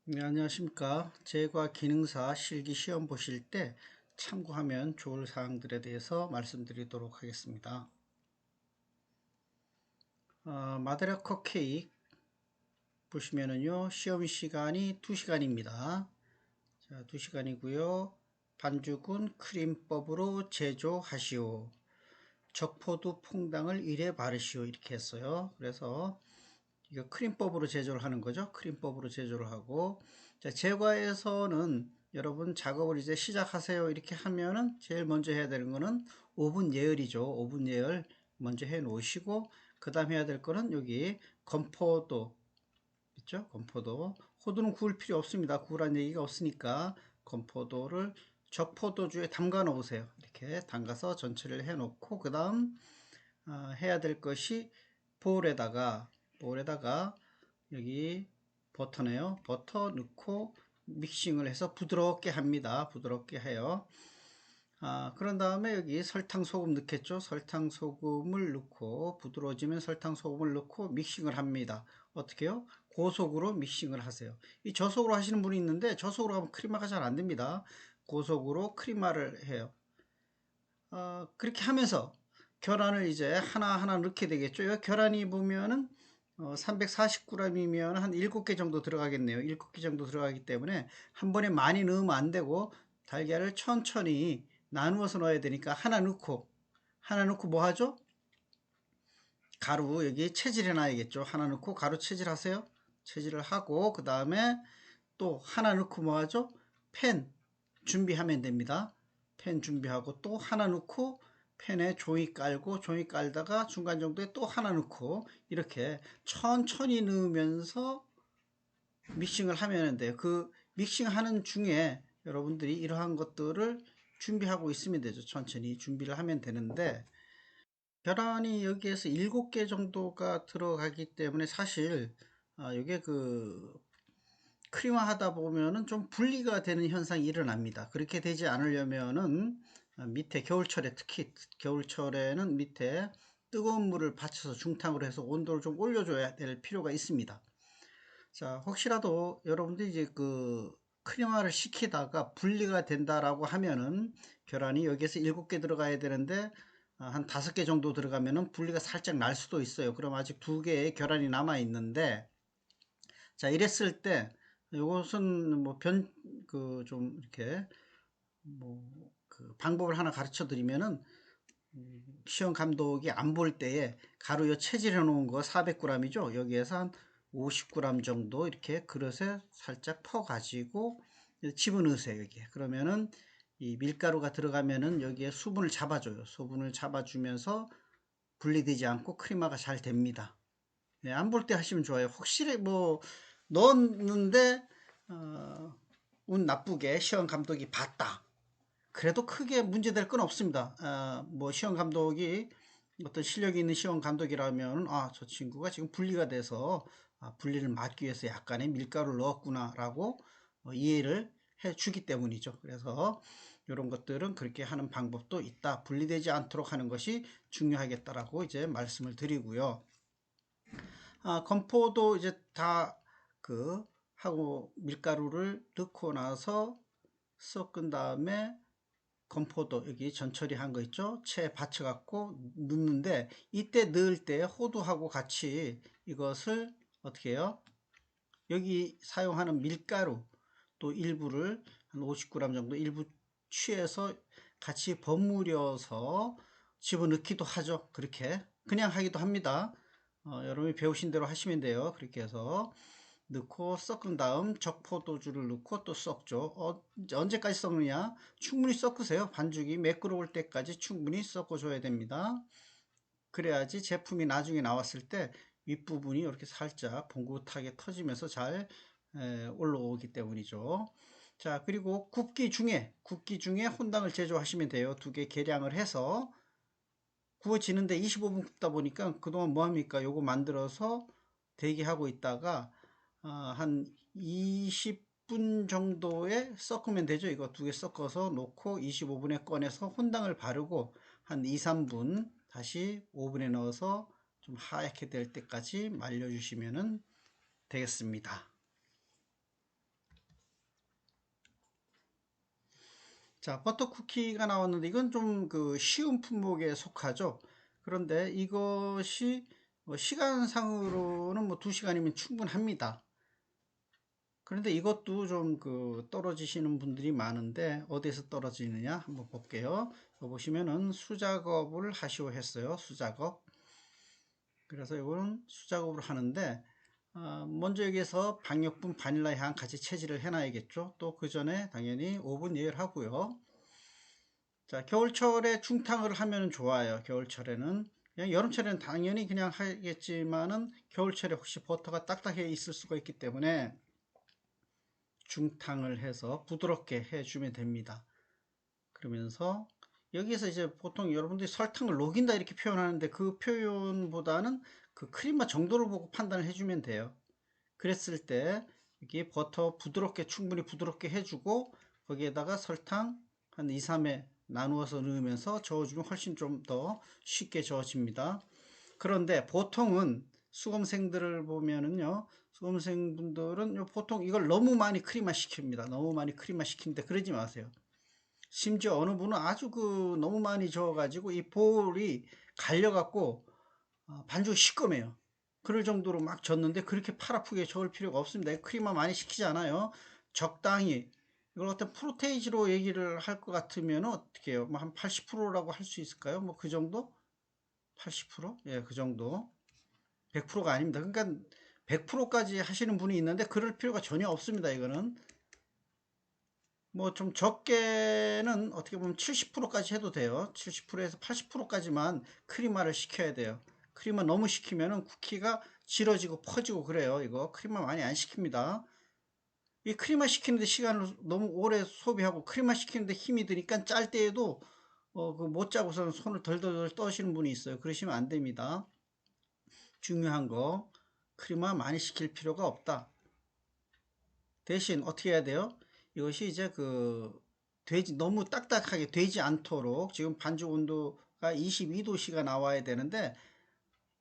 네, 안녕하십니까. 제과 기능사 실기 시험 보실 때 참고하면 좋을 사항들에 대해서 말씀드리도록 하겠습니다. 마데라커 케이크 보시면은요, 시험 시간이 2시간입니다. 자, 2시간이고요. 반죽은 크림법으로 제조하시오. 적포도 퐁당을 1회 바르시오. 이렇게 했어요. 그래서 이거 크림법으로 제조를 하는 거죠. 크림법으로 제조를 하고, 자, 제과에서는 여러분 작업을 이제 시작하세요. 이렇게 하면은 제일 먼저 해야 되는 거는 오븐 예열이죠. 오븐 예열 먼저 해 놓으시고, 그 다음 해야 될 거는 여기 건포도 있죠. 건포도. 호두는 구울 필요 없습니다. 구우란 얘기가 없으니까 건포도를 적포도주에 담가 놓으세요. 이렇게 담가서 전체를 해 놓고, 그 다음 해야 될 것이 볼에다가 여기 버터네요. 버터 넣고 믹싱을 해서 부드럽게 합니다. 부드럽게 해요. 그런 다음에 여기 설탕 소금 넣겠죠. 설탕 소금을 넣고 부드러워지면 설탕 소금을 넣고 믹싱을 합니다. 어떻게요? 고속으로 믹싱을 하세요. 이 저속으로 하시는 분이 있는데 저속으로 하면 크리마가 잘 안 됩니다. 고속으로 크리마를 해요. 그렇게 하면서 계란을 이제 하나하나 넣게 되겠죠. 이 계란이 보면은 340g이면 한 7개 정도 들어가겠네요. 7개 정도 들어가기 때문에 한 번에 많이 넣으면 안 되고 달걀을 천천히 나누어서 넣어야 되니까 하나 넣고 뭐 하죠? 가루 여기 채질해 놔야겠죠. 하나 넣고 가루 채질하세요. 채질을 하고 그 다음에 또 하나 넣고 뭐 하죠? 팬 준비하면 됩니다. 팬 준비하고 또 하나 넣고 팬에 종이 깔고 종이 깔다가 중간 정도에 또 하나 넣고 이렇게 천천히 넣으면서 믹싱을 하면 돼요. 그 믹싱하는 중에 여러분들이 이러한 것들을 준비하고 있으면 되죠. 천천히 준비를 하면 되는데 계란이 여기에서 7개 정도가 들어가기 때문에 사실 이게 그 크림화 하다 보면은 좀 분리가 되는 현상이 일어납니다. 그렇게 되지 않으려면은 밑에 겨울철에 특히 겨울철에는 밑에 뜨거운 물을 받쳐서 중탕으로 해서 온도를 좀 올려줘야 될 필요가 있습니다. 자, 혹시라도 여러분들이 이제 그 크림화를 시키다가 분리가 된다라고 하면은 계란이 여기에서 7개 들어가야 되는데 한 5개 정도 들어가면은 분리가 살짝 날 수도 있어요. 그럼 아직 2개의 계란이 남아 있는데 자, 이랬을 때 이것은 뭐 그 좀 이렇게 뭐 그 방법을 하나 가르쳐 드리면은 시험 감독이 안 볼 때에 가루요 체질해 놓은 거 400g이죠. 여기에서 한 50g 정도 이렇게 그릇에 살짝 퍼 가지고 집어넣으세요. 여기에. 그러면은 이 밀가루가 들어가면은 여기에 수분을 잡아줘요. 수분을 잡아주면서 분리되지 않고 크리마가 잘 됩니다. 네, 안 볼 때 하시면 좋아요. 혹시 뭐 넣었는데 운 나쁘게 시험 감독이 봤다. 그래도 크게 문제될 건 없습니다. 뭐 시험 감독이 어떤 실력이 있는 시험 감독이라면 저 친구가 지금 분리가 돼서 분리를 막기 위해서 약간의 밀가루를 넣었구나라고 이해를 해주기 때문이죠. 그래서 이런 것들은 그렇게 하는 방법도 있다. 분리되지 않도록 하는 것이 중요하겠다라고 이제 말씀을 드리고요. 건포도 이제 다 그 하고 밀가루를 넣고 나서 섞은 다음에 건포도 여기 전처리 한 거 있죠? 채 받쳐 갖고 넣는데 이때 넣을 때 호두하고 같이 이것을 어떻게 해요? 여기 사용하는 밀가루 또 일부를 한 50g 정도 일부 취해서 같이 버무려서 집어넣기도 하죠. 그렇게 그냥 하기도 합니다. 여러분이 배우신 대로 하시면 돼요. 그렇게 해서 넣고 섞은 다음 적포도주를 넣고 또 섞죠. 언제까지 섞느냐? 충분히 섞으세요. 반죽이 매끄러울 때까지 충분히 섞어줘야 됩니다. 그래야지 제품이 나중에 나왔을 때 윗부분이 이렇게 살짝 봉긋하게 터지면서 잘 올라오기 때문이죠. 자, 그리고 굽기 중에 혼당을 제조하시면 돼요. 2개 계량을 해서 구워지는데 25분 굽다 보니까 그동안 뭐 합니까? 요거 만들어서 대기하고 있다가 한 20분 정도에 섞으면 되죠. 이거 2개 섞어서 놓고 25분에 꺼내서 혼당을 바르고 한 2, 3분 다시 오븐에 넣어서 좀 하얗게 될 때까지 말려주시면 되겠습니다. 자, 버터 쿠키가 나왔는데 이건 좀 그 쉬운 품목에 속하죠. 그런데 이것이 뭐 시간상으로는 뭐 2시간이면 충분합니다. 그런데 이것도 좀 그 떨어지시는 분들이 많은데 어디에서 떨어지느냐 한번 볼게요. 보시면은 수작업을 하시오 했어요. 수작업. 그래서 이거는 수작업을 하는데 먼저 여기에서 박력분 바닐라 향 같이 채질을 해놔야겠죠. 또 그 전에 당연히 오븐 예열하고요. 자, 겨울철에 중탕을 하면 좋아요. 겨울철에는. 그냥 여름철에는 당연히 그냥 하겠지만은 겨울철에 혹시 버터가 딱딱해 있을 수가 있기 때문에 중탕을 해서 부드럽게 해주면 됩니다. 그러면서 여기에서 이제 보통 여러분들이 설탕을 녹인다 이렇게 표현하는데 그 표현보다는 그 크림맛 정도를 보고 판단을 해주면 돼요. 그랬을 때 여기 버터 부드럽게 충분히 부드럽게 해주고 거기에다가 설탕 한 2, 3회 나누어서 넣으면서 저어주면 훨씬 좀 더 쉽게 저어집니다. 그런데 보통은 수험생들을 보면은요, 수험생분들은 보통 이걸 너무 많이 크림화 시킵니다. 너무 많이 크림화 시키는데 그러지 마세요. 심지어 어느 분은 아주 그 너무 많이 저어가지고 이 볼이 갈려갖고 반죽이 시꺼매요. 그럴 정도로 막 졌는데 그렇게 팔 아프게 저을 필요가 없습니다. 크림화 많이 시키지 않아요. 적당히 이걸 어떤 프로테이지로 얘기를 할 것 같으면 어떻게 해요? 뭐 한 80%라고 할 수 있을까요? 뭐 그 정도? 80%? 예, 그 정도. 100%가 아닙니다. 그러니까 100%까지 하시는 분이 있는데 그럴 필요가 전혀 없습니다. 이거는 뭐 좀 적게는 어떻게 보면 70%까지 해도 돼요. 70%에서 80%까지만 크림화를 시켜야 돼요. 크림화 너무 시키면은 쿠키가 질어지고 퍼지고 그래요. 이거 크림화 많이 안 시킵니다. 이 크림화 시키는데 시간을 너무 오래 소비하고 크림화 시키는데 힘이 드니까 짤 때에도 그 못 짜고서는 손을 덜덜덜 떠시는 분이 있어요. 그러시면 안 됩니다. 중요한 거 크림화 많이 시킬 필요가 없다. 대신 어떻게 해야 돼요? 이것이 이제 그 되지 너무 딱딱하게 되지 않도록 지금 반죽 온도가 22도씨가 나와야 되는데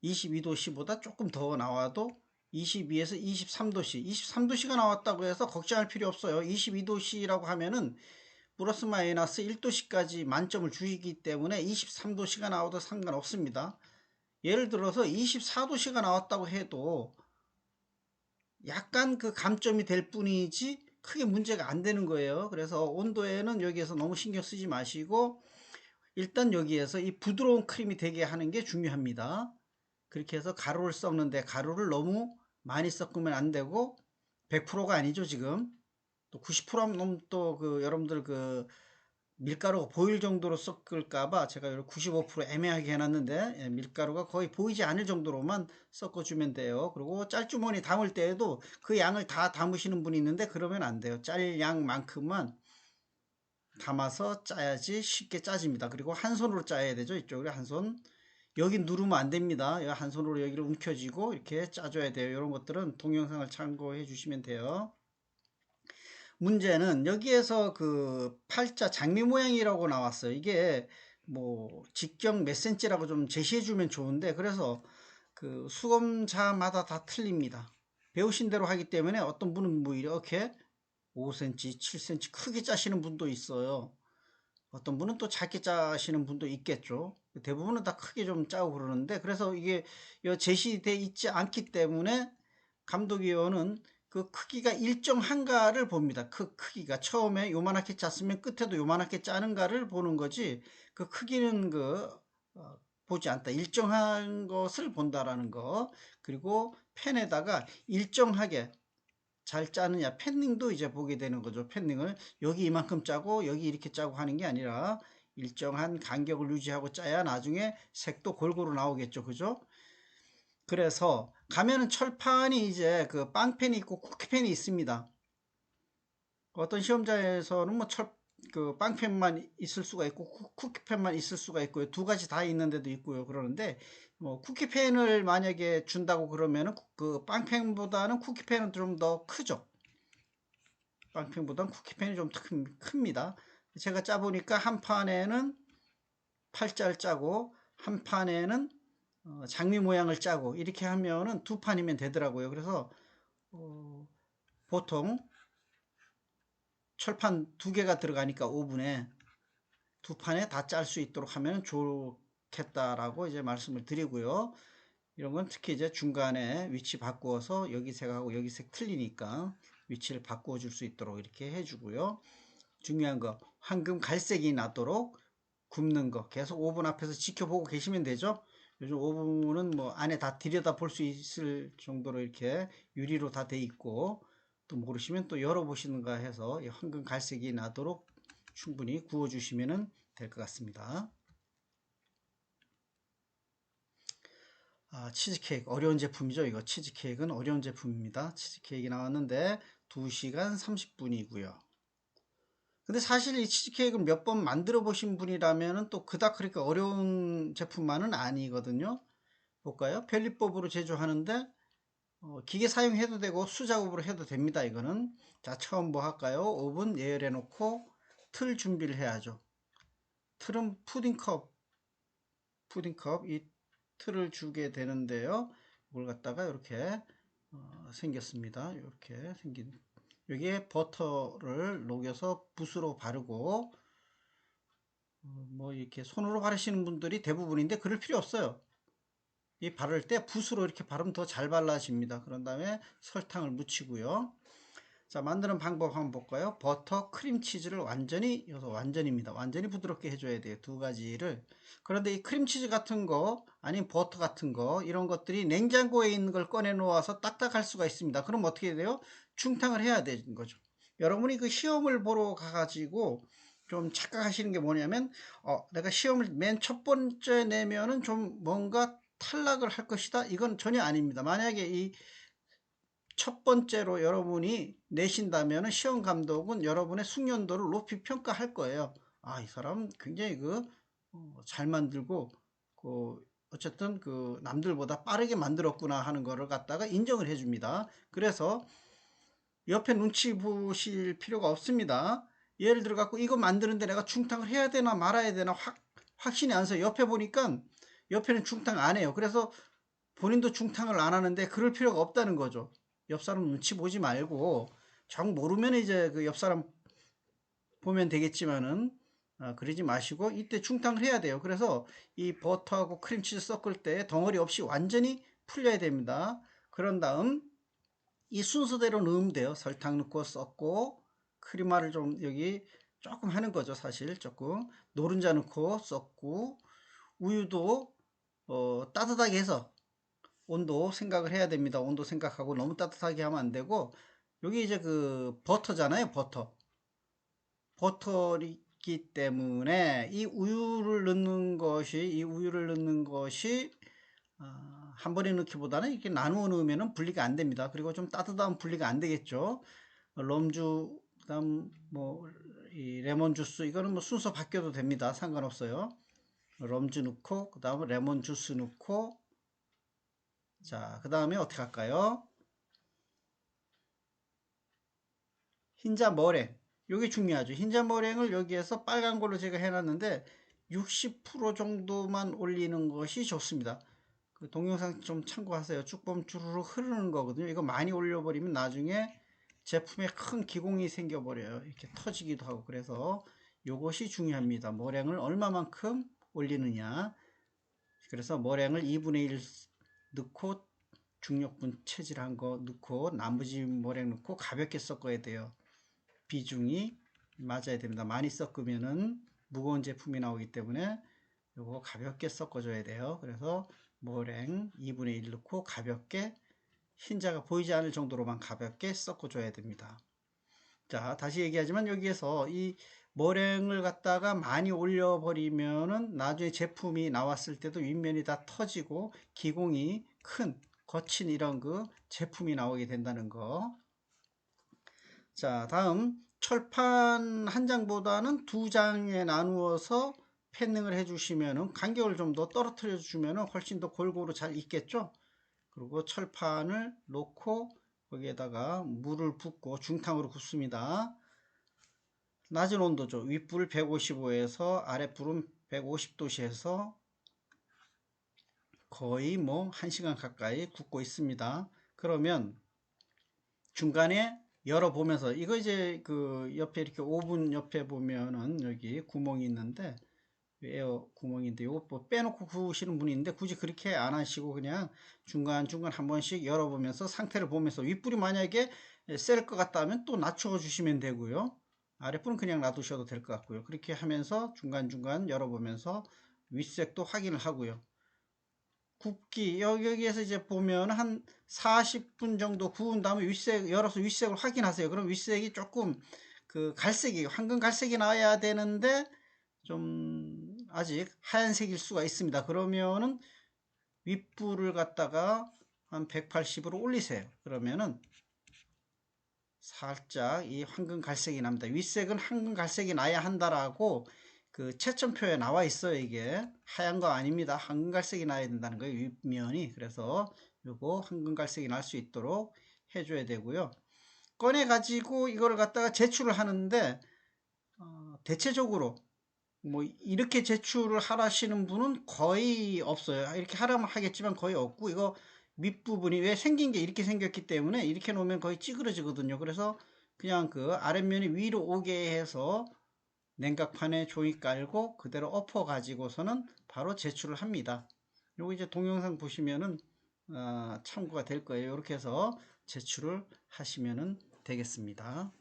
22도씨보다 조금 더 나와도 22에서 23도씨 23도씨가 나왔다고 해서 걱정할 필요 없어요. 22도씨라고 하면은 플러스 마이너스 1도씨까지 만점을 주기 때문에 23도씨가 나와도 상관없습니다. 예를 들어서 24도씨가 나왔다고 해도 약간 그 감점이 될 뿐이지 크게 문제가 안 되는 거예요. 그래서 온도에는 여기에서 너무 신경 쓰지 마시고 일단 여기에서 이 부드러운 크림이 되게 하는 게 중요합니다. 그렇게 해서 가루를 섞는데 가루를 너무 많이 섞으면 안 되고 100%가 아니죠 지금 또 90%는 또 그 여러분들 그 밀가루가 보일 정도로 섞을까봐 제가 이렇게 95% 애매하게 해놨는데 밀가루가 거의 보이지 않을 정도로만 섞어주면 돼요. 그리고 짤주머니 담을 때에도 그 양을 다 담으시는 분이 있는데 그러면 안 돼요. 짤 양만큼만 담아서 짜야지 쉽게 짜집니다. 그리고 한 손으로 짜야 되죠. 이쪽으로 한 손. 여기 누르면 안 됩니다. 한 손으로 여기를 움켜쥐고 이렇게 짜줘야 돼요. 이런 것들은 동영상을 참고해 주시면 돼요. 문제는 여기에서 그 팔자 장미 모양이라고 나왔어요. 이게 뭐 직경 몇 센치라고 좀 제시해 주면 좋은데 그래서 그 수검자마다 다 틀립니다. 배우신 대로 하기 때문에 어떤 분은 뭐 이렇게 5cm, 7cm 크게 짜시는 분도 있어요. 어떤 분은 또 작게 짜시는 분도 있겠죠. 대부분은 다 크게 좀 짜고 그러는데 그래서 이게 제시되어 있지 않기 때문에 감독위원은 그 크기가 일정한가를 봅니다. 그 크기가 처음에 요만하게 짰으면 끝에도 요만하게 짜는가를 보는 거지 그 크기는 보지 않다. 일정한 것을 본다라는 거. 그리고 펜에다가 일정하게 잘 짜느냐 펜닝도 이제 보게 되는 거죠. 펜닝을 여기 이만큼 짜고 여기 이렇게 짜고 하는 게 아니라 일정한 간격을 유지하고 짜야 나중에 색도 골고루 나오겠죠. 그죠? 그래서 가면은 철판이 이제 그 빵펜이 있고 쿠키펜이 있습니다. 어떤 시험자에서는 뭐 그 빵펜만 있을 수가 있고 쿠키펜만 있을 수가 있고요. 두 가지 다 있는 데도 있고요. 그러는데 뭐 쿠키펜을 만약에 준다고 그러면은 그 빵펜보다는 쿠키펜은 좀 더 크죠. 빵펜보다는 쿠키펜이 좀 큽니다. 제가 짜보니까 한 판에는 팔자를 짜고 한 판에는 장미 모양을 짜고 이렇게 하면은 두 판이면 되더라고요. 그래서 보통 철판 2개가 들어가니까 오븐에 2판에 다 짤 수 있도록 하면 좋겠다라고 이제 말씀을 드리고요. 이런 건 특히 이제 중간에 위치 바꾸어서 여기 색하고 여기 색 틀리니까 위치를 바꾸어 줄 수 있도록 이렇게 해주고요. 중요한 거 황금 갈색이 나도록 굽는 거 계속 오븐 앞에서 지켜보고 계시면 되죠. 요즘 오븐은 뭐 안에 다 들여다 볼 수 있을 정도로 이렇게 유리로 다 돼 있고, 또 모르시면 또 열어보시는가 해서 황금 갈색이 나도록 충분히 구워 주시면 될 것 같습니다. 치즈케이크 어려운 제품이죠. 이거 치즈케이크는 어려운 제품입니다. 치즈케이크 나왔는데 2시간 30분이고요. 근데 사실 이 치즈케이크를 몇 번 만들어 보신 분이라면 또 그닥 그렇게 어려운 제품만은 아니거든요. 볼까요? 편리법으로 제조하는데 기계 사용해도 되고 수작업으로 해도 됩니다. 이거는. 자, 처음 뭐 할까요? 오븐 예열해 놓고 틀 준비를 해야죠. 틀은 푸딩컵 이 틀을 주게 되는데요. 이걸 갖다가 이렇게 생겼습니다. 이렇게 생긴, 여기에 버터를 녹여서 붓으로 바르고, 뭐 이렇게 손으로 바르시는 분들이 대부분인데 그럴 필요 없어요. 이 바를 때 붓으로 이렇게 바르면 더 잘 발라집니다. 그런 다음에 설탕을 묻히고요. 자, 만드는 방법 한번 볼까요? 버터, 크림치즈를 완전히, 여기서 완전입니다. 완전히 부드럽게 해줘야 돼요. 두 가지를. 그런데 이 크림치즈 같은 거, 아니면 버터 같은 거, 이런 것들이 냉장고에 있는 걸 꺼내 놓아서 딱딱할 수가 있습니다. 그럼 어떻게 돼요? 중탕을 해야 되는 거죠. 여러분이 그 시험을 보러 가가지고 좀 착각하시는 게 뭐냐면, 내가 시험을 맨 첫 번째 내면은 좀 뭔가 탈락을 할 것이다. 이건 전혀 아닙니다. 만약에 이 첫 번째로 여러분이 내신다면 시험 감독은 여러분의 숙련도를 높이 평가할 거예요. 이 사람 굉장히 잘 만들고 어쨌든 남들보다 빠르게 만들었구나 하는 거를 갖다가 인정을 해줍니다. 그래서 옆에 눈치 보실 필요가 없습니다. 예를 들어 갖고 이거 만드는데 내가 중탕을 해야 되나 말아야 되나 확신이 안 서요. 옆에 보니까 옆에는 중탕 안 해요. 그래서 본인도 중탕을 안 하는데 그럴 필요가 없다는 거죠. 옆 사람 눈치 보지 말고, 정 모르면 이제 그 옆 사람 보면 되겠지만은 그러지 마시고 이때 중탕을 해야 돼요. 그래서 이 버터하고 크림치즈 섞을 때 덩어리 없이 완전히 풀려야 됩니다. 그런 다음 이 순서대로 넣으면 돼요. 설탕 넣고 섞고, 크리마를 좀 여기 조금 하는 거죠. 사실 조금 노른자 넣고 섞고, 우유도 따뜻하게 해서 온도 생각을 해야 됩니다. 온도 생각하고 너무 따뜻하게 하면 안 되고, 여기 이제 그 버터잖아요. 버터이기 때문에 이 우유를 넣는 것이 한 번에 넣기보다는 이렇게 나누어 넣으면 분리가 안 됩니다. 그리고 좀 따뜻하면 분리가 안 되겠죠. 럼주, 그다음 뭐 이 레몬 주스, 이거는 뭐 순서 바뀌어도 됩니다. 상관없어요. 럼주 넣고, 그 다음에 레몬 주스 넣고, 자, 그 다음에 어떻게 할까요? 흰자 머랭. 이게 중요하죠. 흰자 머랭을 여기에서 빨간 걸로 제가 해놨는데 60% 정도만 올리는 것이 좋습니다. 그 동영상 좀 참고하세요. 쭉 보면 주르륵 흐르는 거거든요. 이거 많이 올려버리면 나중에 제품에 큰 기공이 생겨버려요. 이렇게 터지기도 하고. 그래서 이것이 중요합니다. 머랭을 얼마만큼 올리느냐. 그래서 머랭을 2분의 1 넣고 중력분 체질한 거 넣고 나머지 머랭 넣고 가볍게 섞어야 돼요. 비중이 맞아야 됩니다. 많이 섞으면은 무거운 제품이 나오기 때문에 이거 가볍게 섞어줘야 돼요. 그래서 머랭 2분의 1 넣고 가볍게, 흰자가 보이지 않을 정도로만 가볍게 섞어줘야 됩니다. 자, 다시 얘기하지만 여기에서 이 머랭을 갖다가 많이 올려버리면은 나중에 제품이 나왔을 때도 윗면이 다 터지고 기공이 큰 거친 이런 제품이 나오게 된다는 거. 자, 다음 철판 한 장보다는 두 장에 나누어서 팬닝을 해주시면은 간격을 좀 더 떨어뜨려 주면은 훨씬 더 골고루 잘 익겠죠. 그리고 철판을 놓고 거기에다가 물을 붓고 중탕으로 굽습니다. 낮은 온도죠. 윗불 155에서 아랫불은 150도씨에서 거의 뭐 1시간 가까이 굽고 있습니다. 그러면 중간에 열어보면서 이거 이제 그 옆에 이렇게 오븐 옆에 보면은 여기 구멍이 있는데 에어 구멍인데 이거 뭐 빼놓고 구우시는 분이 있는데 굳이 그렇게 안 하시고 그냥 중간중간 한 번씩 열어보면서 상태를 보면서 윗불이 만약에 셀 것 같다 하면 또 낮춰 주시면 되고요. 아랫불은 그냥 놔두셔도 될 것 같고요. 그렇게 하면서 중간중간 열어보면서 윗색도 확인을 하고요. 굽기 여기에서 이제 보면 한 40분 정도 구운 다음에 윗색 열어서 윗색을 확인하세요. 그럼 윗색이 조금 그 갈색이 황금 갈색이 나야 되는데 좀 아직 하얀색일 수가 있습니다. 그러면은 윗불을 갖다가 한 180으로 올리세요. 그러면은 살짝 이 황금 갈색이 납니다. 윗색은 황금 갈색이 나야 한다라고 그 채점표에 나와 있어요. 이게 하얀 거 아닙니다. 황금 갈색이 나야 된다는 거예요. 윗면이. 그래서 요거 황금 갈색이 날 수 있도록 해줘야 되고요. 꺼내 가지고 이거를 갖다가 제출을 하는데 대체적으로 뭐 이렇게 제출을 하시는 분은 거의 없어요. 이렇게 하라면 하겠지만 거의 없고 이거 밑부분이 왜 생긴 게 이렇게 생겼기 때문에 이렇게 놓으면 거의 찌그러지거든요. 그래서 그냥 그 아랫면이 위로 오게 해서 냉각판에 종이 깔고 그대로 엎어 가지고서는 바로 제출을 합니다. 요거 이제 동영상 보시면은 참고가 될 거예요. 이렇게 해서 제출을 하시면은 되겠습니다.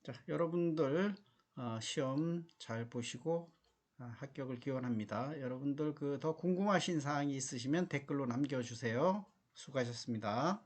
자, 여러분들 시험 잘 보시고 합격을 기원합니다. 여러분들 그 더 궁금하신 사항이 있으시면 댓글로 남겨주세요. 수고하셨습니다.